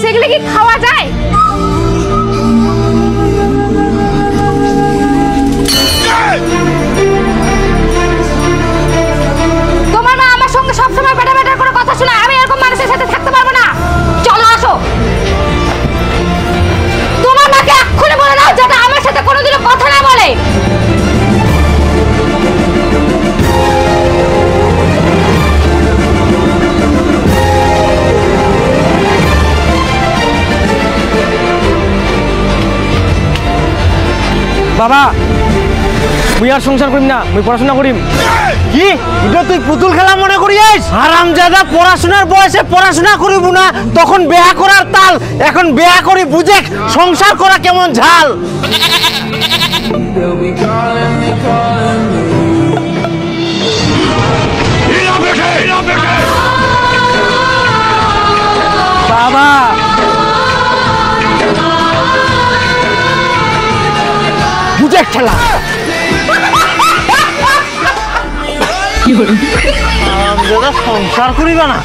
সেগুলো কি খাওয়া যায়? তোমার মা আমার সঙ্গে সবসময় বেটা বেটা করে কথা শোনায়। আমি এরকম মানুষের সাথে থাকতে পারবো না। চলো আসো। তোমার মাকে এক্ষুনি বলে দাও যাতে আমার সাথে কোনোদিনও কথা না বলে। বাবা মুই আর সংসার করিম না, মুই পড়াশোনা করিম। কি এটা তুই পুতুল খেলা মনে করিস? হারামজাদা, পড়াশোনার বয়সে পড়াশোনা করিব না, তখন বিয়া করার তাল। এখন বিয়া করি বুঝে সংসার করা কেমন ঝাল। বাবা বুঝে খেলা সংসার করিবা না।